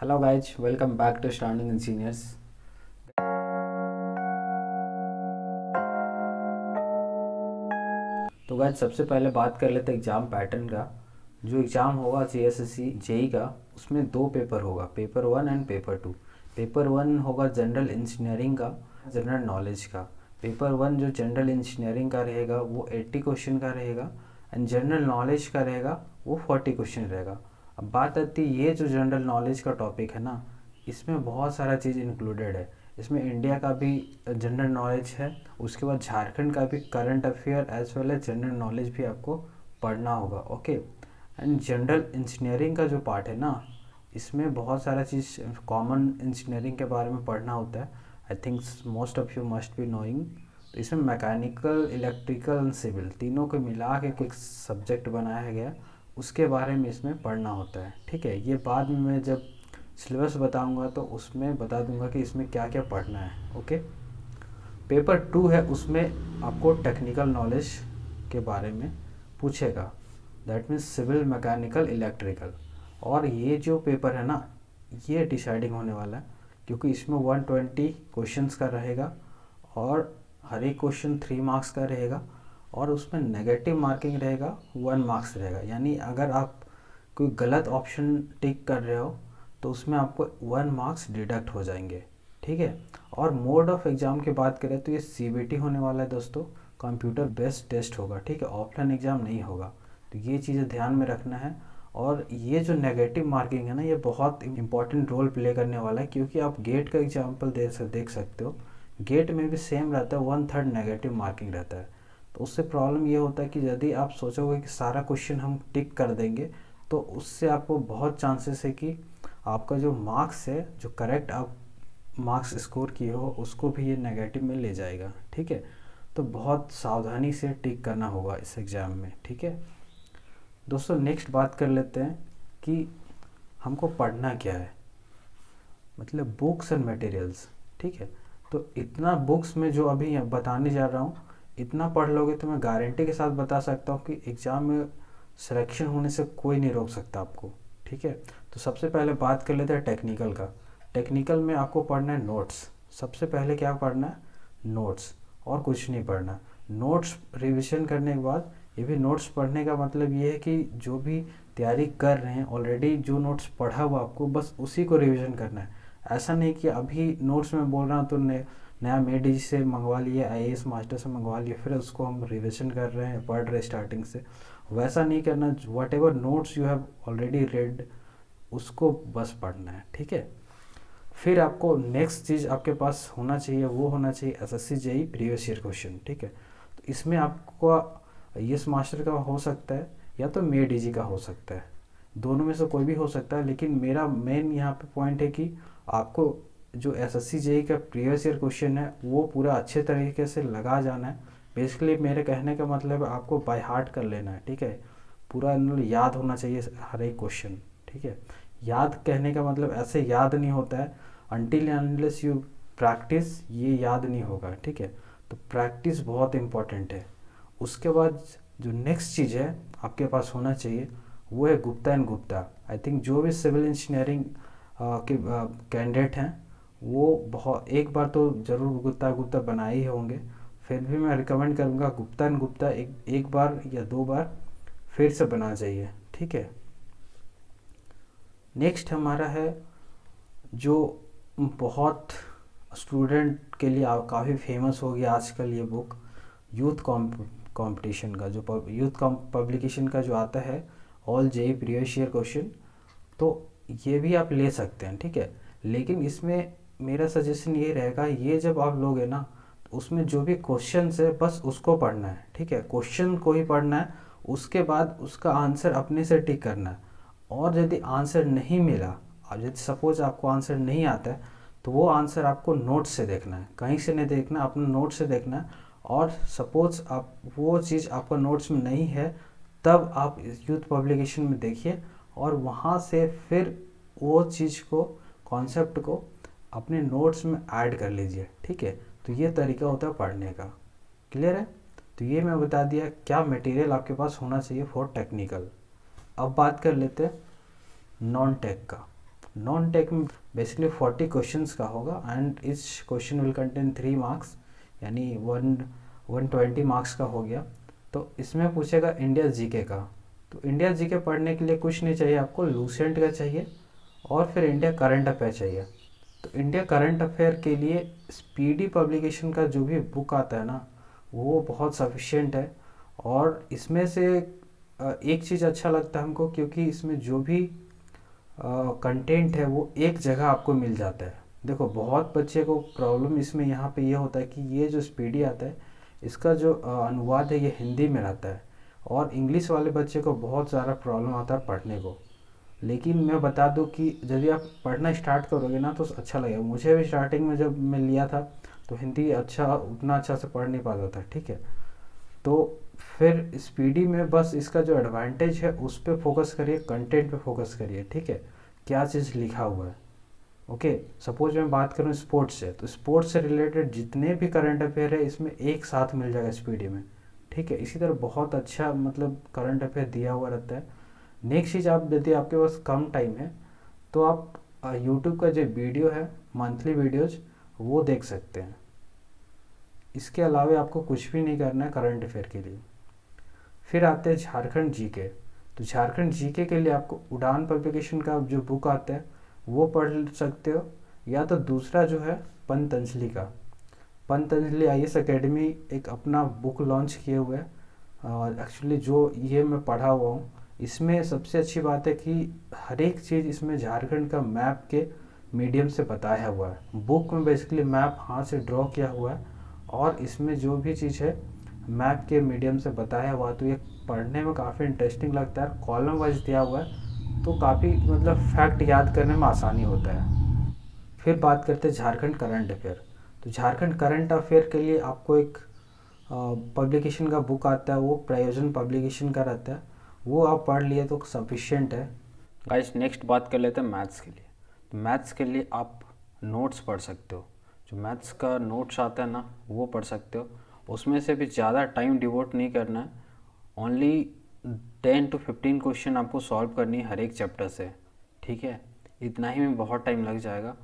Hello guys, welcome back to standing engineers. तो guys सबसे पहले बात कर लेते हैं एग्ज़ाम पैटर्न का। जो एग्ज़ाम होगा जेएसएससी जेई का, उसमें दो पेपर होगा, पेपर 1 एंड पेपर 2। पेपर 1 होगा जनरल इंजीनियरिंग का, जनरल नॉलेज का। पेपर 1 जो जनरल इंजीनियरिंग का रहेगा वो 80 क्वेश्चन का रहेगा, एंड जनरल नॉलेज का रहेगा वो 40 क्वेश्चन रहेगा। अब बात आती है ये जो जनरल नॉलेज का टॉपिक है ना, इसमें बहुत सारा चीज़ इंक्लूडेड है। इसमें इंडिया का भी जनरल नॉलेज है, उसके बाद झारखंड का भी current affair as well as general knowledge भी आपको पढ़ना होगा। ओके, एंड जनरल इंजीनियरिंग का जो पार्ट है ना, इसमें बहुत सारा चीज़ कॉमन इंजीनियरिंग के बारे में पढ़ना होता है। I think most of you must be knowing. तो इसमें मैकेनिकल, इलेक्ट्रिकल एंड सिविल तीनों को मिला के एक सब्जेक्ट बनाया गया, उसके बारे में इसमें पढ़ना होता है। ठीक है, ये बाद में मैं जब सिलेबस बताऊंगा तो उसमें बता दूंगा कि इसमें क्या क्या पढ़ना है। ओके, पेपर 2 है, उसमें आपको टेक्निकल नॉलेज के बारे में पूछेगा, that means civil, mechanical, electrical. और ये जो पेपर है ना, ये डिसाइडिंग होने वाला है, क्योंकि इसमें 120 क्वेश्चंस का रहेगा और हर एक क्वेश्चन 3 मार्क्स का रहेगा, और उसमें नेगेटिव मार्किंग रहेगा, 1 मार्क्स रहेगा। यानी अगर आप कोई गलत ऑप्शन टिक कर रहे हो तो उसमें आपको 1 मार्क्स डिडक्ट हो जाएंगे। ठीक है, और मोड ऑफ एग्ज़ाम की बात करें तो ये सीबीटी होने वाला है दोस्तों, कंप्यूटर बेस्ड टेस्ट होगा। ठीक है, ऑफलाइन एग्ज़ाम नहीं होगा, तो ये चीज़ें ध्यान में रखना है। और ये जो नेगेटिव मार्किंग है ना, ये बहुत इंपॉर्टेंट रोल प्ले करने वाला है, क्योंकि आप गेट का एग्जाम्पल देख सकते हो। गेट में भी सेम रहता है, 1/3 नेगेटिव मार्किंग रहता है। तो उससे प्रॉब्लम ये होता है कि यदि आप सोचोगे कि सारा क्वेश्चन हम टिक कर देंगे, तो उससे आपको बहुत चांसेस है कि आपका जो मार्क्स है, जो करेक्ट आप मार्क्स स्कोर किए हो, उसको भी ये नेगेटिव में ले जाएगा। ठीक है, तो बहुत सावधानी से टिक करना होगा इस एग्ज़ाम में। ठीक है दोस्तों, नेक्स्ट बात कर लेते हैं कि हमको पढ़ना क्या है, मतलब बुक्स एंड मटेरियल्स। ठीक है, तो इतना बुक्स में जो अभी बताने जा रहा हूँ, इतना पढ़ लोगे तो मैं गारंटी के साथ बता सकता हूँ कि एग्ज़ाम में सिलेक्शन होने से कोई नहीं रोक सकता आपको। ठीक है, तो सबसे पहले बात कर लेते हैं टेक्निकल का। टेक्निकल में आपको पढ़ना है नोट्स। सबसे पहले क्या पढ़ना है? नोट्स, और कुछ नहीं पढ़ना। नोट्स रिवीजन करने के बाद, ये भी नोट्स पढ़ने का मतलब ये है कि जो भी तैयारी कर रहे हैं ऑलरेडी, जो नोट्स पढ़ा हुआ आपको बस उसी को रिवीजन करना है। ऐसा नहीं कि अभी नोट्स में बोल रहा हूँ तो नया मेडी से मंगवा लिए, आईएएस मास्टर से मंगवा लिए, फिर उसको हम रिवीजन कर रहे हैं, पढ़ रहे स्टार्टिंग से। वैसा नहीं करना। What ever notes you have already red, उसको बस पढ़ना है। ठीक है, फिर आपको नेक्स्ट चीज़ आपके पास होना चाहिए, वो होना चाहिए SSC JE previous year question. ठीक है, तो इसमें आपको आईएएस मास्टर का हो सकता है या तो मे डीजी का हो सकता है, दोनों में से कोई भी हो सकता है। लेकिन मेरा मेन यहाँ पे पॉइंट है कि आपको जो एसएससी जेई का प्रीवियस ईयर क्वेश्चन है वो पूरा अच्छे तरीके से लगा जाना है। बेसिकली मेरे कहने का मतलब है आपको बाय हार्ट कर लेना है। ठीक है, पूरा याद होना चाहिए हर एक क्वेश्चन। ठीक है, याद कहने का मतलब ऐसे याद नहीं होता है, अनटिल अनलेस यू प्रैक्टिस ये याद नहीं होगा। ठीक है, तो प्रैक्टिस बहुत इंपॉर्टेंट है। उसके बाद जो नेक्स्ट चीज़ है आपके पास होना चाहिए, वो है Gupta and Gupta. I think जो भी सिविल इंजीनियरिंग के कैंडिडेट हैं वो बहुत एक बार तो ज़रूर गुप्ता गुप्ता बनाए ही होंगे। फिर भी मैं रिकमेंड करूँगा गुप्ता एंड गुप्ता एक बार या 2 बार फिर से बना चाहिए। ठीक है, नेक्स्ट हमारा है जो बहुत स्टूडेंट के लिए काफ़ी फेमस हो गया आजकल, ये बुक यूथ कंपटीशन का, जो यूथ पब्लिकेशन का जो आता है, all JE previous year question. तो ये भी आप ले सकते हैं। ठीक है, लेकिन इसमें मेरा सजेशन ये रहेगा, ये जब आप लोगे ना तो उसमें जो भी क्वेश्चन है बस उसको पढ़ना है। ठीक है, क्वेश्चन को ही पढ़ना है, उसके बाद उसका आंसर अपने से टिक करना है। और यदि आंसर नहीं मिला, अब यदि सपोज आपको आंसर नहीं आता है, तो वो आंसर आपको नोट से देखना है, कहीं से नहीं देखना, अपने नोट से देखना है। और सपोज आप वो चीज़ आपका नोट्स में नहीं है, तब आप यूथ पब्लिकेशन में देखिए और वहाँ से फिर वो चीज़ को, कॉन्सेप्ट को अपने नोट्स में ऐड कर लीजिए। ठीक है, तो ये तरीका होता है पढ़ने का। क्लियर है? तो ये मैं बता दिया क्या मटेरियल आपके पास होना चाहिए फॉर टेक्निकल। अब बात कर लेते हैं नॉन टेक का। नॉन टेक में बेसिकली 40 क्वेश्चंस का होगा and each question will contain 3 marks, यानी 120 मार्क्स का हो गया। तो इसमें पूछेगा इंडिया जीके का। तो इंडिया जीके पढ़ने के लिए कुछ नहीं चाहिए आपको, लूसेंट का चाहिए और फिर इंडिया करंट अफेयर चाहिए। तो इंडिया करंट अफेयर के लिए स्पीडी पब्लिकेशन का जो भी बुक आता है ना, वो बहुत सफिशिएंट है। और इसमें से एक चीज़ अच्छा लगता है हमको, क्योंकि इसमें जो भी कंटेंट है वो एक जगह आपको मिल जाता है। देखो बहुत बच्चे को प्रॉब्लम इसमें यहाँ पे ये होता है कि ये जो स्पीडी आता है इसका जो अनुवाद है ये हिंदी में रहता है, और इंग्लिश वाले बच्चे को बहुत ज़्यादा प्रॉब्लम आता है पढ़ने को। लेकिन मैं बता दूं कि यदि आप पढ़ना स्टार्ट करोगे ना तो अच्छा लगेगा। मुझे भी स्टार्टिंग में जब मैं लिया था तो हिंदी उतना अच्छा से पढ़ नहीं पाता था, ठीक है। तो फिर स्पीडी में बस इसका जो एडवांटेज है उस पर फोकस करिए, कंटेंट पे फोकस करिए, ठीक है, क्या चीज़ लिखा हुआ है। ओके, सपोज मैं बात करूँ स्पोर्ट्स से, तो स्पोर्ट्स से रिलेटेड जितने भी करंट अफेयर है इसमें एक साथ मिल जाएगा स्पीडी में, ठीक है। इसी तरह बहुत अच्छा मतलब करंट अफेयर दिया हुआ रहता है। नेक्स्ट चीज़, आप यदि आपके पास कम टाइम है तो आप यूट्यूब का जो वीडियो है, मंथली वीडियोज, वो देख सकते हैं। इसके अलावा आपको कुछ भी नहीं करना है करंट अफेयर के लिए। फिर आते हैं झारखंड जीके। तो झारखंड जीके के लिए आपको उड़ान पब्लिकेशन का जो बुक आता है वो पढ़ सकते हो, या तो दूसरा जो है पंतंजलि का। पंतंजलि IAS एकेडमी एक अपना बुक लॉन्च किए हुए है, और एक्चुअली जो ये मैं पढ़ा हुआ हूँ, इसमें सबसे अच्छी बात है कि हर एक चीज़ इसमें झारखंड का मैप के मीडियम से बताया हुआ है। बुक में बेसिकली मैप हाथ से ड्रॉ किया हुआ है, और इसमें जो भी चीज़ है मैप के मीडियम से बताया हुआ, तो ये पढ़ने में काफ़ी इंटरेस्टिंग लगता है। कॉलम वाइज दिया हुआ है तो काफ़ी मतलब फैक्ट याद करने में आसानी होता है। फिर बात करते हैं झारखंड करंट अफेयर। तो झारखंड करंट अफेयर के लिए आपको एक पब्लिकेशन का बुक आता है, वो प्रयोजन पब्लिकेशन का रहता है, वो आप पढ़ लिए तो सफिशिएंट है। गाइस नेक्स्ट बात कर लेते हैं मैथ्स के लिए। तो मैथ्स के लिए आप नोट्स पढ़ सकते हो, जो मैथ्स का नोट्स आता है ना वो पढ़ सकते हो। उसमें से भी ज़्यादा टाइम डिवोट नहीं करना है, ओनली 10 to 15 क्वेश्चन आपको सॉल्व करनी है हर एक चैप्टर से, ठीक है। इतना ही में बहुत टाइम लग जाएगा,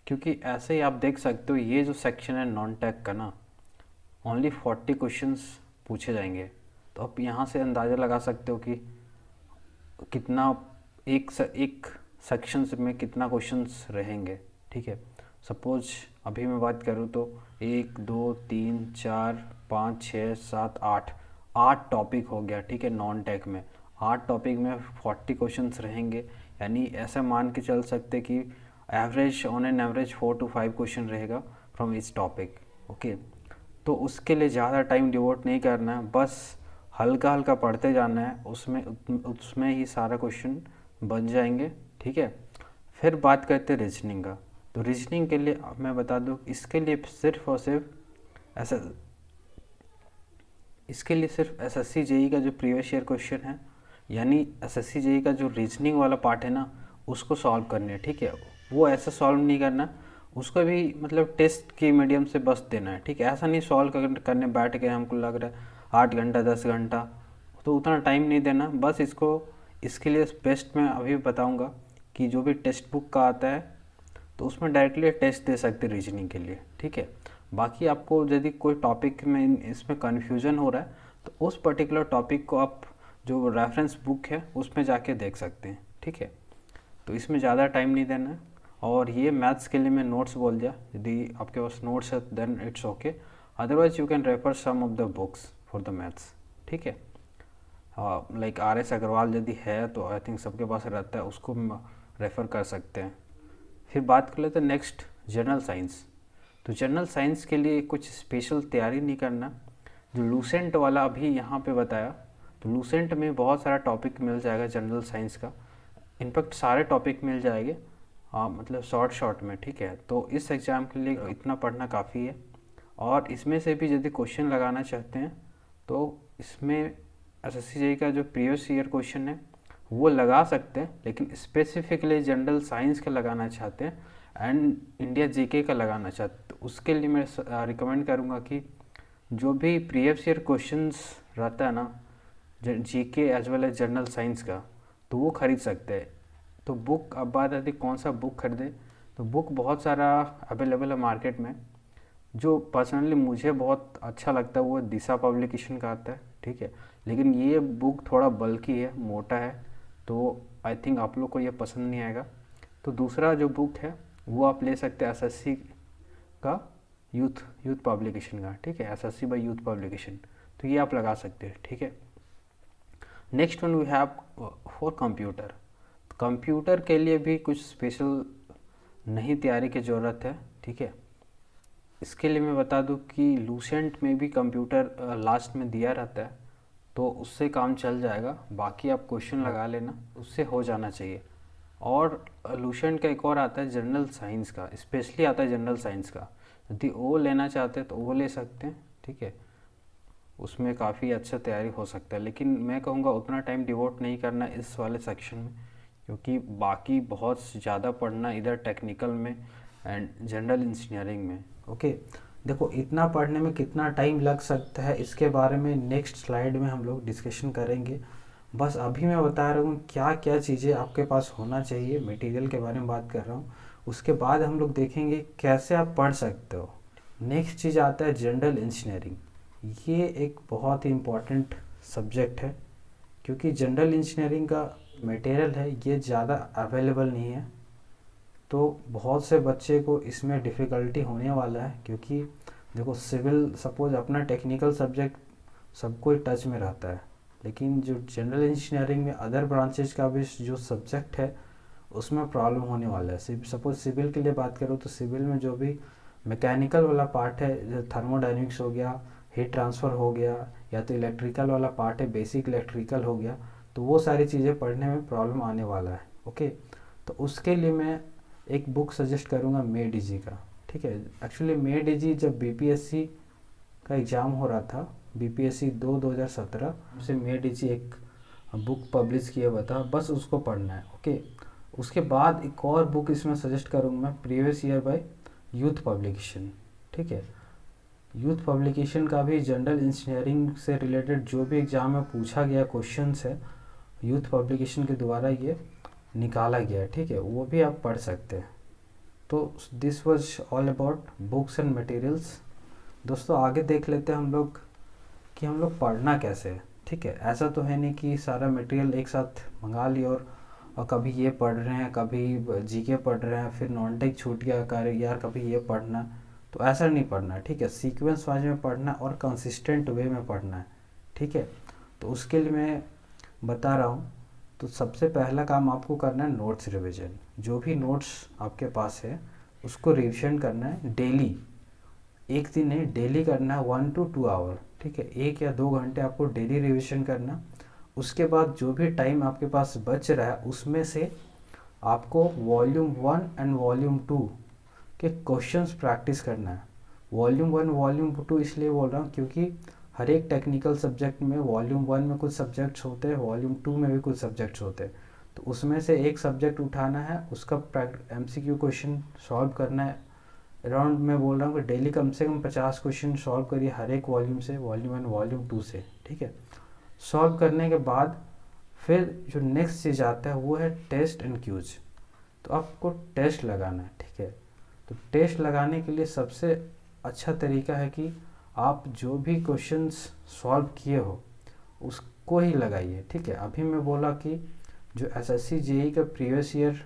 क्योंकि ऐसे ही आप देख सकते हो ये जो सेक्शन है नॉन टेक का ना, ओनली 40 क्वेश्चंस पूछे जाएंगे। तो आप यहाँ से अंदाज़ा लगा सकते हो कि कितना एक सेक्शन में कितना क्वेश्चंस रहेंगे, ठीक है। सपोज अभी मैं बात करूँ तो 1 2 3 4 5 6 7 8 टॉपिक हो गया, ठीक है। नॉन टेक में 8 टॉपिक में 40 क्वेश्चंस रहेंगे, यानी ऐसा मान के चल सकते कि average on an average 4 to 5 question रहेगा फ्रॉम इच टॉपिक, ओके। तो उसके लिए ज़्यादा टाइम डिवोट नहीं करना है, बस हल्का हल्का पढ़ते जाना है, उसमें ही सारा क्वेश्चन बन जाएंगे, ठीक है। फिर बात करते हैं रीजनिंग का। तो रीजनिंग के लिए मैं बता दूं, इसके लिए सिर्फ और सिर्फ SSC JEE का जो प्रीवियस ईयर क्वेश्चन है, यानी SSC JEE का जो रीजनिंग वाला पार्ट है ना, उसको सॉल्व करना है, ठीक है। वो ऐसे सॉल्व नहीं करना, उसको भी मतलब टेस्ट के मीडियम से बस देना है, ठीक है। ऐसा नहीं सॉल्व करने बैठ के हमको लग रहा है 8 घंटा 10 घंटा, तो उतना टाइम नहीं देना। बस इसके लिए बेस्ट मैं अभी बताऊंगा कि जो भी टेक्स्ट बुक का आता है तो उसमें डायरेक्टली टेस्ट दे सकते रीजनिंग के लिए, ठीक है। बाकी आपको यदि कोई टॉपिक में इसमें कन्फ्यूज़न हो रहा है तो उस पर्टिकुलर टॉपिक को आप जो रेफरेंस बुक है उसमें जाके देख सकते हैं, ठीक है। तो इसमें ज़्यादा टाइम नहीं देना है। और ये मैथ्स के लिए मैं नोट्स बोल दिया, यदि आपके पास नोट्स है then it's okay, otherwise you can refer some of the books for the maths, ठीक है। लाइक RS अग्रवाल यदि है तो आई थिंक सबके पास रहता है, उसको रेफ़र कर सकते हैं। फिर बात कर लेते हैं नेक्स्ट जनरल साइंस। तो जनरल साइंस के लिए कुछ स्पेशल तैयारी नहीं करना, जो लूसेंट वाला अभी यहाँ पे बताया, तो लूसेंट में बहुत सारा टॉपिक मिल जाएगा जनरल साइंस का, इनफैक्ट सारे टॉपिक मिल जाएंगे, मतलब शॉर्ट में, ठीक है। तो इस एग्ज़ाम के लिए इतना पढ़ना काफ़ी है। और इसमें से भी यदि क्वेश्चन लगाना चाहते हैं तो इसमें SSC JEE का जो प्रीवियस ईयर क्वेश्चन है वो लगा सकते हैं, लेकिन स्पेसिफिकली जनरल साइंस का लगाना चाहते हैं एंड इंडिया जीके का लगाना चाहते हैं, तो उसके लिए मैं रिकमेंड करूँगा कि जो भी प्रीवियस ईयर क्वेश्चंस रहता है ना GK as well as general science का, तो वो खरीद सकते हैं। तो बुक, अब बात आती है कौन सा बुक खरीदें। तो बुक बहुत सारा अवेलेबल है मार्केट में। जो पर्सनली मुझे बहुत अच्छा लगता है वो दिशा पब्लिकेशन का आता है, ठीक है। लेकिन ये बुक थोड़ा बल्कि है, मोटा है, तो आई थिंक आप लोग को ये पसंद नहीं आएगा। तो दूसरा जो बुक है वो आप ले सकते हैं एसएससी का, यूथ पब्लिकेशन का, ठीक है, एसएससी बाय यूथ पब्लिकेशन। तो ये आप लगा सकते हैं, ठीक है। Next one we have for computer. Computer के लिए भी कुछ स्पेशल नहीं तैयारी की ज़रूरत है, ठीक है। इसके लिए मैं बता दूं कि लूसेंट में भी कंप्यूटर लास्ट में दिया रहता है, तो उससे काम चल जाएगा। बाकी आप क्वेश्चन लगा लेना, उससे हो जाना चाहिए। और लूसेंट का एक और आता है जनरल साइंस का, स्पेशली आता है जनरल साइंस का। यदि वो लेना चाहते हैं तो वो ले सकते हैं, ठीक है। उसमें काफ़ी अच्छा तैयारी हो सकता है, लेकिन मैं कहूँगा उतना टाइम डिवोट नहीं करना इस वाले सेक्शन में, क्योंकि बाकी बहुत ज़्यादा पढ़ना इधर टेक्निकल में एंड जनरल इंजीनियरिंग में। ओके, देखो इतना पढ़ने में कितना टाइम लग सकता है इसके बारे में नेक्स्ट स्लाइड में हम लोग डिस्कशन करेंगे। बस अभी मैं बता रहा हूँ क्या क्या चीज़ें आपके पास होना चाहिए, मटेरियल के बारे में बात कर रहा हूँ। उसके बाद हम लोग देखेंगे कैसे आप पढ़ सकते हो। नेक्स्ट चीज़ आता है जनरल इंजीनियरिंग। ये एक बहुत ही इम्पॉर्टेंट सब्जेक्ट है, क्योंकि जनरल इंजीनियरिंग का मटेरियल है ये ज़्यादा अवेलेबल नहीं है, तो बहुत से बच्चे को इसमें डिफ़िकल्टी होने वाला है। क्योंकि देखो सिविल सपोज अपना टेक्निकल सब्जेक्ट सबको टच में रहता है, लेकिन जो जनरल इंजीनियरिंग में अदर ब्रांचेज का भी जो सब्जेक्ट है उसमें प्रॉब्लम होने वाला है। सपोज सिविल के लिए बात करो तो सिविल में जो भी मैकेनिकल वाला पार्ट है, जो थर्मोडाइनमिक्स हो गया, हीट ट्रांसफ़र हो गया, या तो इलेक्ट्रिकल वाला पार्ट है, बेसिक इलेक्ट्रिकल हो गया, तो वो सारी चीज़ें पढ़ने में प्रॉब्लम आने वाला है। ओके, तो उसके लिए मैं एक बुक सजेस्ट करूँगा मेडिजी का, ठीक है। एक्चुअली मेडिजी जब बीपीएससी का एग्ज़ाम हो रहा था, बीपीएससी 2017 से मेडिजी एक बुक पब्लिश किया हुआ था, बस उसको पढ़ना है। ओके, उसके बाद एक और बुक इसमें सजेस्ट करूँगा मैं, previous year by youth publication, ठीक है। यूथ पब्लिकेशन का भी जनरल इंजीनियरिंग से रिलेटेड जो भी एग्ज़ाम में पूछा गया क्वेश्चंस है, यूथ पब्लिकेशन के द्वारा ये निकाला गया है, ठीक है। वो भी आप पढ़ सकते हैं। तो this was all about books and materials. दोस्तों आगे देख लेते हैं हम लोग कि हम लोग पढ़ना कैसे है, ठीक है। ऐसा तो है नहीं कि सारा मटेरियल एक साथ मंगा लिया और कभी ये पढ़ रहे हैं, कभी जीके पढ़ रहे हैं, फिर नॉन टेक छूट गया कार्य यार, कभी ये पढ़ना, तो ऐसा नहीं पढ़ना, ठीक है। सीक्वेंस वाइज में पढ़ना और कंसिस्टेंट वे में पढ़ना है, ठीक है। तो उसके लिए मैं बता रहा हूँ, तो सबसे पहला काम आपको करना है नोट्स रिवीजन। जो भी नोट्स आपके पास है उसको रिविजन करना है डेली, एक दिन नहीं डेली करना है, 1 to 2 आवर, ठीक है। 1 या 2 घंटे आपको डेली रिविजन करना। उसके बाद जो भी टाइम आपके पास बच रहा है उसमें से आपको वॉल्यूम 1 एंड वॉल्यूम 2 के क्वेश्चंस प्रैक्टिस करना है। वॉल्यूम 1 वॉल्यूम 2 इसलिए बोल रहा हूँ क्योंकि हर एक टेक्निकल सब्जेक्ट में वॉल्यूम 1 में कुछ सब्जेक्ट्स होते हैं, वॉल्यूम 2 में भी कुछ सब्जेक्ट्स होते हैं, तो उसमें से एक सब्जेक्ट उठाना है, उसका MCQ क्वेश्चन सॉल्व करना है। अराउंड मैं बोल रहा हूँ कि डेली कम से कम 50 क्वेश्चन सॉल्व करिए हर एक वॉल्यूम से, वॉल्यूम 1 वॉल्यूम 2 से, ठीक है। सॉल्व करने के बाद फिर जो नेक्स्ट चीज़ आता है वो है टेस्ट एंड क्यूज। तो आपको टेस्ट लगाना है, ठीक है। तो टेस्ट लगाने के लिए सबसे अच्छा तरीका है कि आप जो भी क्वेश्चंस सॉल्व किए हो उसको ही लगाइए, ठीक है। अभी मैं बोला कि जो SSC JEE का प्रीवियस ईयर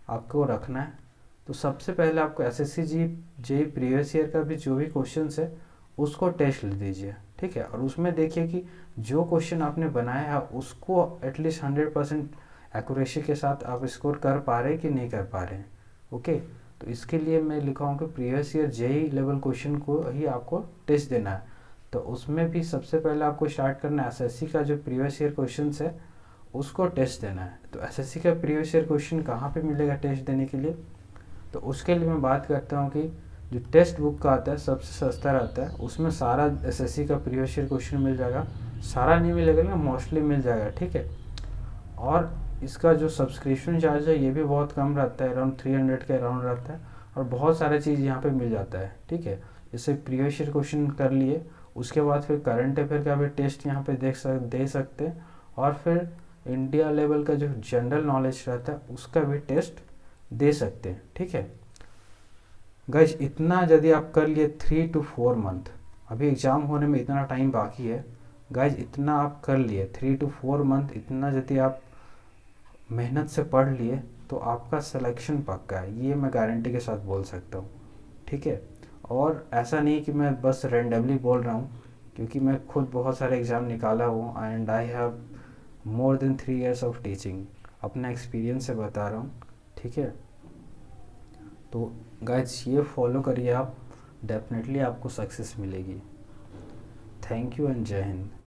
आपको रखना है, तो सबसे पहले आपको SSC JEE प्रीवियस ईयर का भी जो भी क्वेश्चंस है उसको टेस्ट ले दीजिए, ठीक है। और उसमें देखिए कि जो क्वेश्चन आपने बनाया है उसको एटलीस्ट 100% एक्यूरेसी के साथ आप स्कोर कर पा रहे हैं कि नहीं कर पा रहे हैं। ओके, तो इसके लिए मैं लिखा हूँ कि previous year JEE level question को ही आपको टेस्ट देना है। तो उसमें भी सबसे पहले आपको स्टार्ट करना है SSC का जो प्रीवियस ईयर क्वेश्चन है उसको टेस्ट देना है। तो SSC का प्रीवियस ईयर क्वेश्चन कहाँ पे मिलेगा टेस्ट देने के लिए, तो उसके लिए मैं बात करता हूँ कि जो टेक्स्ट बुक का आता है सबसे सस्ता रहता है, उसमें सारा SSC का प्रीवियस ईयर क्वेश्चन मिल जाएगा। सारा नहीं मिलेगा ना, मोस्टली मिल जाएगा, ठीक है। और इसका जो सब्सक्रिप्शन चार्ज है ये भी बहुत कम रहता है, अराउंड 300 के अराउंड रहता है, और बहुत सारे चीज़ यहाँ पे मिल जाता है, ठीक है। जैसे प्रीवियस ईयर क्वेश्चन कर लिए, उसके बाद फिर करंट अफेयर का भी टेस्ट यहाँ पे दे सकते हैं, और फिर इंडिया लेवल का जो जनरल नॉलेज रहता है उसका भी टेस्ट दे सकते हैं। ठीक है गाइज, इतना यदि आप कर लिए 3 to 4 मंथ, अभी एग्ज़ाम होने में इतना टाइम बाकी है गाइज, इतना आप कर लिए 3 to 4 मंथ, इतना यदि आप मेहनत से पढ़ लिए तो आपका सिलेक्शन पक्का है, ये मैं गारंटी के साथ बोल सकता हूँ। ठीक है, और ऐसा नहीं कि मैं बस रेंडमली बोल रहा हूँ, क्योंकि मैं खुद बहुत सारे एग्ज़ाम निकाला हूँ and I have more than 3 years of teaching, अपना एक्सपीरियंस से बता रहा हूँ। ठीक है, तो गाइज ये फॉलो करिए आप, डेफिनेटली आपको सक्सेस मिलेगी। थैंक यू एंड जय हिंद।